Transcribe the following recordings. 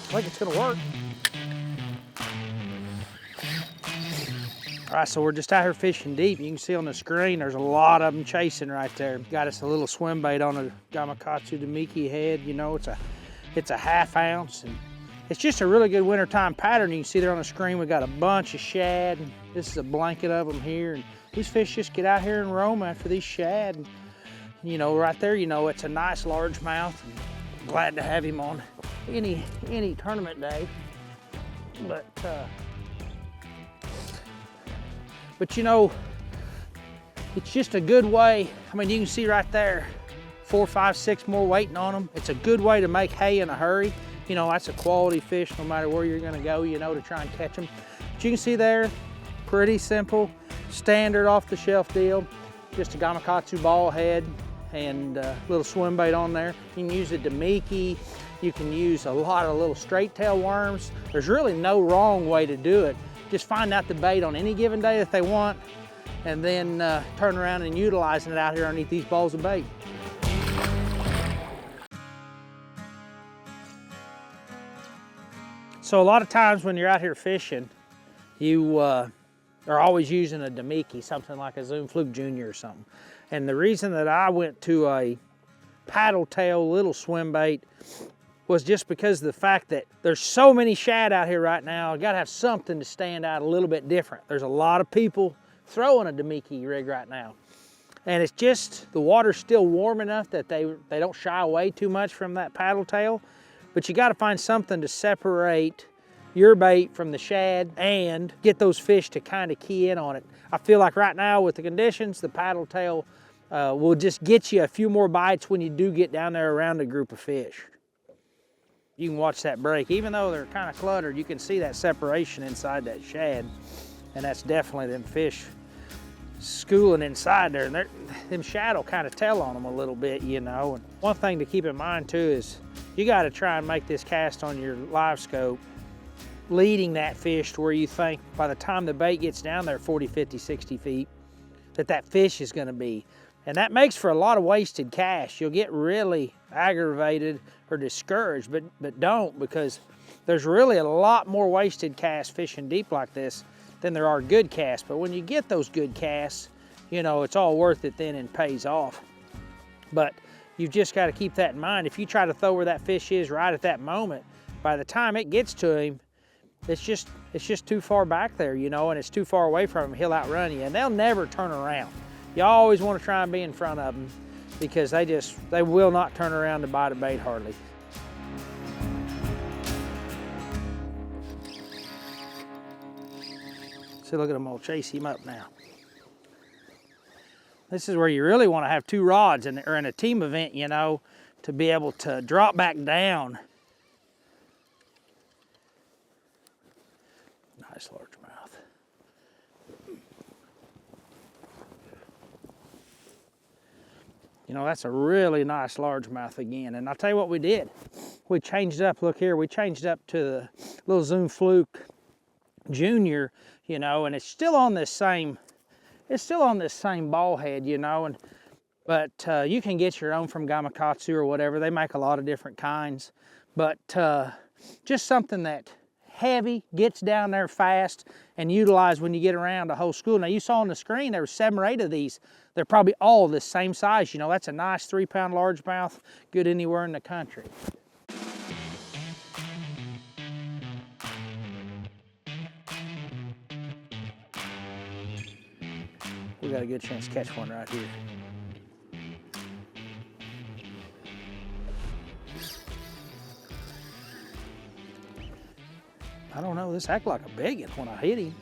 think it's gonna work. All right, so we're just out here fishing deep. You can see on the screen, there's a lot of them chasing right there. Got us a little swim bait on a Gamakatsu Damiki head. You know, it's a 1/2 ounce. And it's just a really good wintertime pattern. You can see there on the screen, we got a bunch of shad. This is a blanket of them here. And these fish just get out here and roam after these shad. And, you know, right there, you know, it's a nice largemouth. Glad to have him on any tournament day. But you know, it's just a good way. I mean, you can see right there, 4, 5, 6 more waiting on them. It's a good way to make hay in a hurry. You know, that's a quality fish no matter where you're gonna go, you know, to try and catch them. But you can see there, pretty simple, standard off the shelf deal. Just a Gamakatsu ball head and a little swim bait on there. You can use a Damiki. You can use a lot of little straight tail worms. There's really no wrong way to do it. Just find out the bait on any given day that they want, and then turn around and utilizing it out here underneath these balls of bait. So a lot of times when you're out here fishing, you are always using a Damiki, something like a Zoom Fluke Jr. or something. And the reason that I went to a paddle tail little swim bait was just because of the fact that there's so many shad out here right now. You gotta have something to stand out a little bit different. There's a lot of people throwing a Damiki rig right now. And it's just, the water's still warm enough that they don't shy away too much from that paddle tail. But you gotta find something to separate your bait from the shad and get those fish to kind of key in on it. I feel like right now with the conditions, the paddle tail will just get you a few more bites when you do get down there around a group of fish. You can watch that break. Even though they're kind of cluttered, you can see that separation inside that shad. And that's definitely them fish schooling inside there. And them shad will kind of tell on them a little bit, you know. And one thing to keep in mind too is you got to try and make this cast on your live scope leading that fish to where you think by the time the bait gets down there 40, 50, 60 feet, that fish is going to be. And that makes for a lot of wasted casts. You'll get really aggravated or discouraged, but don't, because there's really a lot more wasted casts fishing deep like this than there are good casts. But when you get those good casts, you know, it's all worth it then and pays off. But you've just got to keep that in mind. If you try to throw where that fish is right at that moment, by the time it gets to him, it's just too far back there, you know, and it's too far away from him, he'll outrun you, and they'll never turn around. You always want to try and be in front of them because they will not turn around to bite a bait hardly. See, look at them all chase him up now. This is where you really want to have 2 rods or in a team event, you know, to be able to drop back down. Nice largemouth. You know, that's a really nice largemouth again. And I'll tell you what we did. We changed up, look here, we changed up to the little Zoom Fluke Jr., you know, and it's still on this same ball head, you know, but you can get your own from Gamakatsu or whatever. They make a lot of different kinds, but just something that heavy, gets down there fast, and utilized when you get around a whole school. Now you saw on the screen there were 7 or 8 of these. They're probably all the same size. You know, that's a nice 3-pound largemouth, good anywhere in the country. We got a good chance to catch one right here. I don't know, this acted like a big one when I hit him.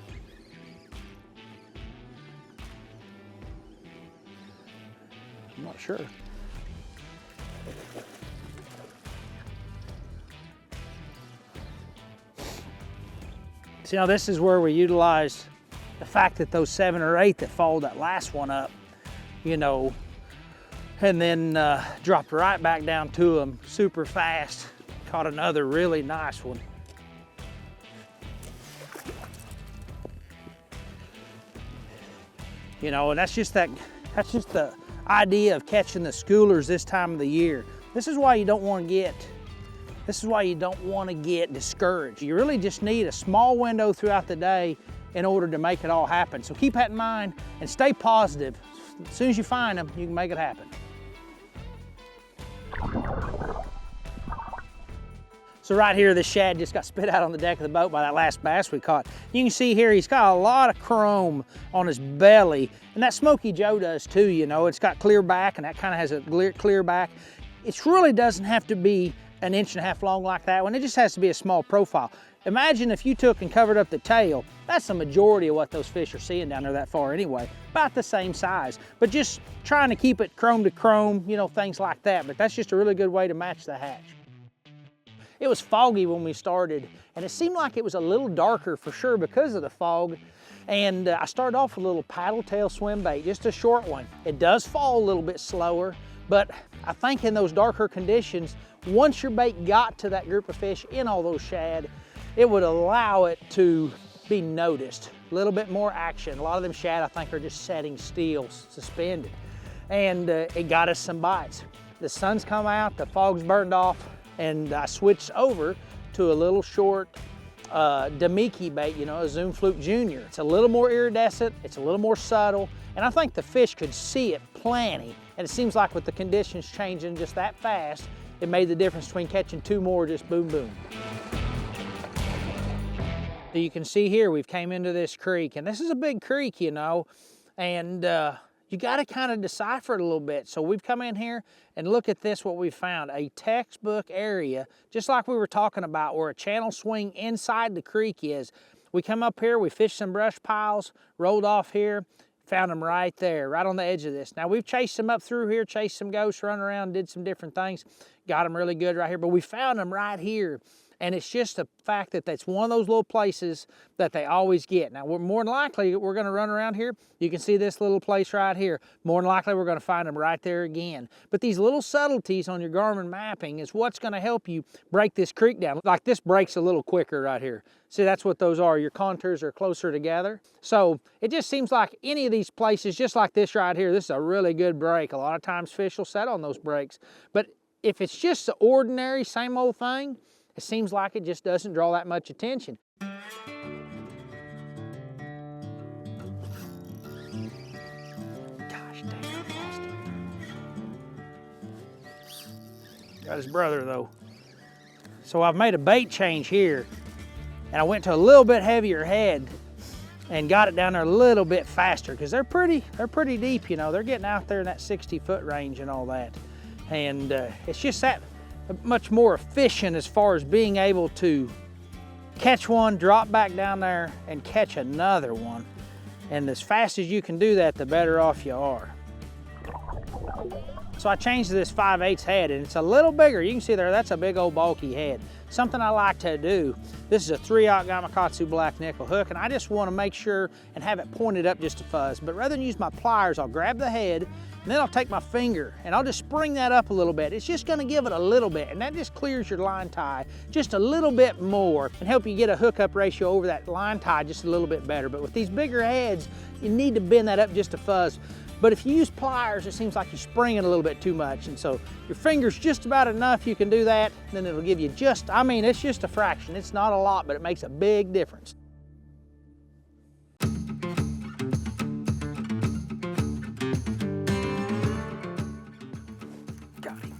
I'm not sure. See, now this is where we utilized the fact that those 7 or 8 that followed that last one up, you know, and then dropped right back down to them super fast. Caught another really nice one. You know, and that's just the idea of catching the schoolers this time of the year. This is why you don't want to get This is why you don't want to get discouraged. You really just need a small window throughout the day in order to make it all happen. So keep that in mind and stay positive. As soon as you find them, you can make it happen. So right here, this shad just got spit out on the deck of the boat by that last bass we caught. You can see here, he's got a lot of chrome on his belly, and that Smoky Joe does too, you know. It's got clear back, and that kind of has a clear back. It really doesn't have to be an 1.5 inches long like that one. It just has to be a small profile. Imagine if you took and covered up the tail. That's the majority of what those fish are seeing down there that far anyway. About the same size, but just trying to keep it chrome to chrome, you know, things like that. But that's just a really good way to match the hatch. It was foggy when we started, and it seemed like it was a little darker for sure because of the fog. And I started off with a little paddle tail swim bait, just a short one. It does fall a little bit slower, but I think in those darker conditions, once your bait got to that group of fish in all those shad, it would allow it to be noticed. A little bit more action. A lot of them shad, I think, are just setting still, suspended. And it got us some bites. The sun's come out, the fog's burned off, and I switched over to a little short Damiki bait, you know, a Zoom Fluke Junior. It's a little more iridescent, it's a little more subtle, and I think the fish could see it plenty. And it seems like with the conditions changing just that fast, it made the difference between catching 2 more, just boom, boom. So you can see here, we've came into this creek, and this is a big creek, you know, and you got to kind of decipher it a little bit. So we've come in here and look at this, what we found, a textbook area, just like we were talking about, where a channel swing inside the creek is. We come up here, we fished some brush piles, rolled off here, found them right there, right on the edge of this. Now we've chased them up through here, chased some ghosts, run around, did some different things, got them really good right here, but we found them right here. And it's just the fact that that's one of those little places that they always get. Now, more than likely, we're gonna run around here. You can see this little place right here. More than likely, we're gonna find them right there again. But these little subtleties on your Garmin mapping is what's gonna help you break this creek down. Like this breaks a little quicker right here. See, that's what those are. Your contours are closer together. So it just seems like any of these places, just like this right here, this is a really good break. A lot of times fish will set on those breaks. But if it's just the ordinary, same old thing, it seems like it just doesn't draw that much attention. Gosh dang, I lost it. Got his brother though. So I've made a bait change here, and I went to a little bit heavier head and got it down there a little bit faster because they're pretty deep, you know. They're getting out there in that 60-foot range and all that. And it's just that much more efficient as far as being able to catch one, drop back down there, and catch another one. And as fast as you can do that, the better off you are. So I changed to this 5/8 head, and it's a little bigger. You can see there, that's a big old bulky head. Something I like to do, this is a 3/0 Gamakatsu black nickel hook, and I just want to make sure and have it pointed up just a fuzz. But rather than use my pliers, I'll grab the head, and then I'll take my finger and I'll just spring that up a little bit. It's just gonna give it a little bit, and that just clears your line tie just a little bit more and help you get a hookup ratio over that line tie just a little bit better. But with these bigger heads, you need to bend that up just a fuzz. But if you use pliers, it seems like you spring it a little bit too much. And so your finger's just about enough, you can do that. Then it'll give you just, I mean, it's just a fraction. It's not a lot, but it makes a big difference. Got him.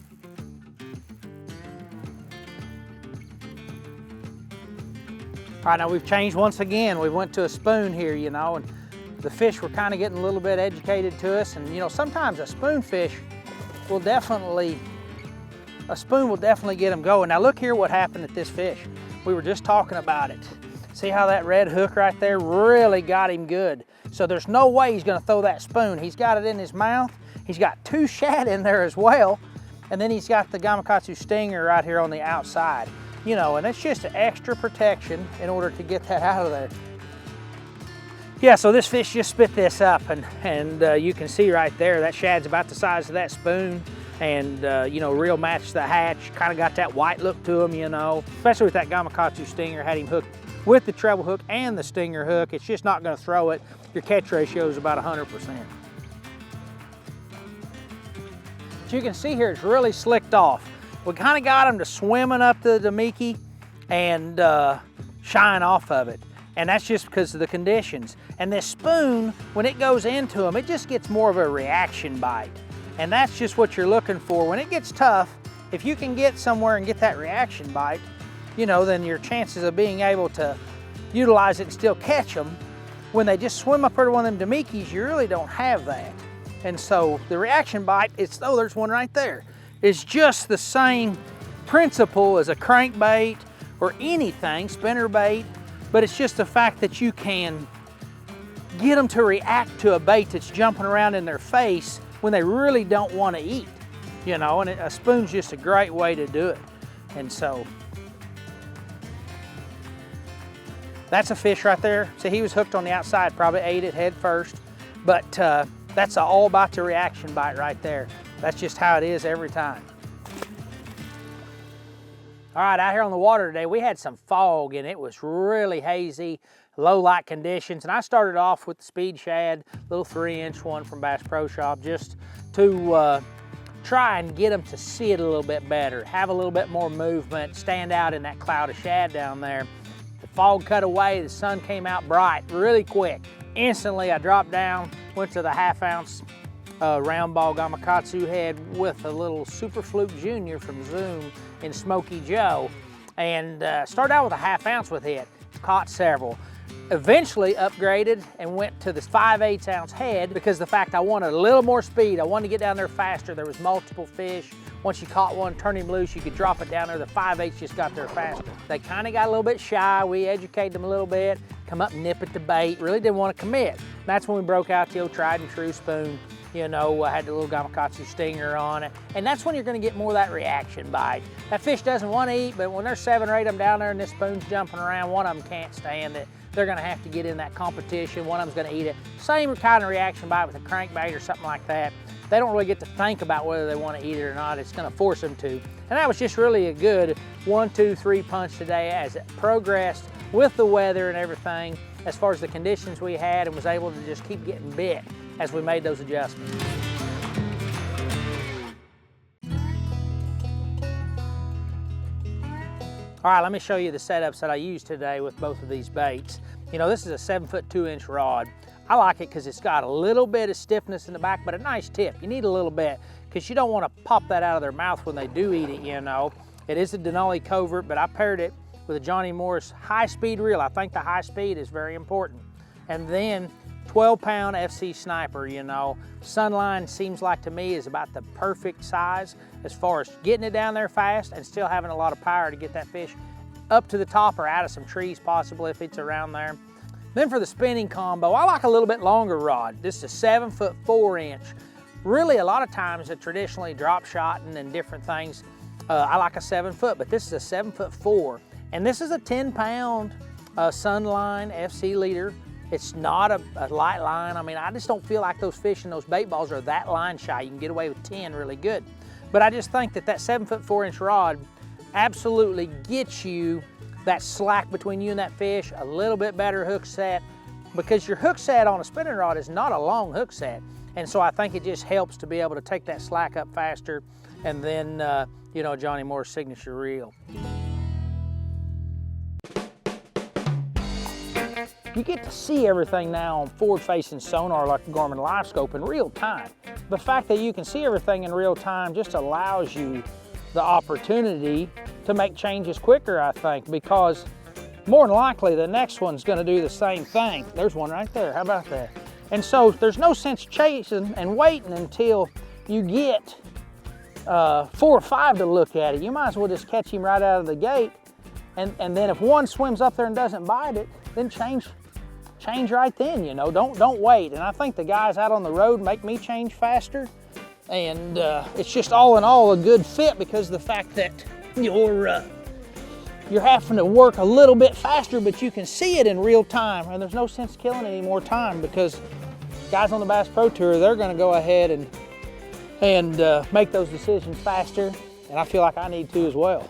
All right, now we've changed once again. We went to a spoon here, you know, and the fish were kind of getting a little bit educated to us. And you know, sometimes a spoonfish will definitely, a spoon will definitely get them going. Now look here what happened at this fish. We were just talking about it. See how that red hook right there really got him good. So there's no way he's gonna throw that spoon. He's got it in his mouth. He's got 2 shad in there as well. And then he's got the Gamakatsu stinger right here on the outside. You know, and it's just an extra protection in order to get that out of there. Yeah, so this fish just spit this up, and you can see right there, that shad's about the size of that spoon, and you know, real match the hatch, kind of got that white look to him, you know, especially with that Gamakatsu stinger, had him hooked with the treble hook and the stinger hook. It's just not gonna throw it. Your catch ratio is about 100%. But you can see here, it's really slicked off. we kind of got them to swimming up the Damiki and shine off of it. And that's just because of the conditions. And this spoon, when it goes into them, it just gets more of a reaction bite. And that's just what you're looking for. When it gets tough, if you can get somewhere and get that reaction bite, you know, then your chances of being able to utilize it and still catch them, when they just swim up under one of them Damikis, you really don't have that. And so the reaction bite, it's, oh, there's one right there. It's just the same principle as a crankbait or anything, spinnerbait, but it's just the fact that you can get them to react to a bait that's jumping around in their face when they really don't want to eat, you know, and a spoon's just a great way to do it. And so, that's a fish right there. See, he was hooked on the outside, probably ate it head first, but that's all about the reaction bite right there. That's just how it is every time. All right, out here on the water today, we had some fog and it was really hazy, low light conditions. And I started off with the speed shad, little 3-inch one from Bass Pro Shop, just to try and get them to see it a little bit better, have a little bit more movement, stand out in that cloud of shad down there. The fog cut away, the sun came out bright, really quick. Instantly, I dropped down, went to the 1/2 ounce round ball Gamakatsu head with a little Super Fluke Junior from Zoom in Smoky Joe, and started out with a 1/2 ounce with it. Caught several. Eventually upgraded and went to this 5/8 ounce head because the fact I wanted a little more speed. I wanted to get down there faster. There was multiple fish. Once you caught one, turn him loose, you could drop it down there. The 5/8 just got there faster. They kind of got a little bit shy. We educated them a little bit, come up and nip at the bait. Really didn't want to commit. That's when we broke out the old tried and true spoon. You know, I had the little Gamakatsu stinger on it. And that's when you're gonna get more of that reaction bite. That fish doesn't want to eat, but when there's 7 or 8 of them down there and this spoon's jumping around, one of them can't stand it. They're gonna have to get in that competition. One of them's gonna eat it. Same kind of reaction bite with a crankbait or something like that. They don't really get to think about whether they want to eat it or not. It's gonna force them to. And that was just really a good 1, 2, 3 punch today as it progressed with the weather and everything, as far as the conditions we had, and was able to just keep getting bit as we made those adjustments. All right, let me show you the setups that I used today with both of these baits. You know, this is a 7-foot 2-inch rod. I like it because it's got a little bit of stiffness in the back, but a nice tip. You need a little bit because you don't want to pop that out of their mouth when they do eat it, you know. It is a Denali covert, but I paired it with a Johnny Morris high-speed reel. I think the high speed is very important. And then 12-pound FC Sniper, you know. Sunline seems like to me is about the perfect size as far as getting it down there fast and still having a lot of power to get that fish up to the top or out of some trees possibly if it's around there. Then for the spinning combo, I like a little bit longer rod. This is a 7-foot 4-inch. Really, a lot of times, traditionally drop shotting and different things, I like a 7-foot, but this is a 7-foot 4. And this is a 10-pound Sunline FC leader. It's not a light line. I mean, I just don't feel like those fish and those bait balls are that line shy. You can get away with 10 really good. But I just think that 7-foot 4-inch rod absolutely gets you that slack between you and that fish, a little bit better hook set, because your hook set on a spinning rod is not a long hook set. And so I think it just helps to be able to take that slack up faster, and then, you know, Johnny Moore's signature reel. You get to see everything now on forward-facing sonar like the Garmin LiveScope in real time. The fact that you can see everything in real time just allows you the opportunity to make changes quicker, I think, because more than likely the next one's gonna do the same thing. There's one right there, how about that? And so there's no sense chasing and waiting until you get 4 or 5 to look at it. You might as well just catch him right out of the gate, and then if one swims up there and doesn't bite it, then change right then, you know, don't wait. And I think the guys out on the road make me change faster, and it's just all in all a good fit because of the fact that you're having to work a little bit faster, but you can see it in real time, and there's no sense killing any more time because guys on the Bass Pro Tour, they're gonna go ahead and make those decisions faster, and I feel like I need to as well.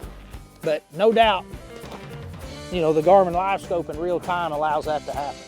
But no doubt, you know, the Garmin LiveScope in real time allows that to happen.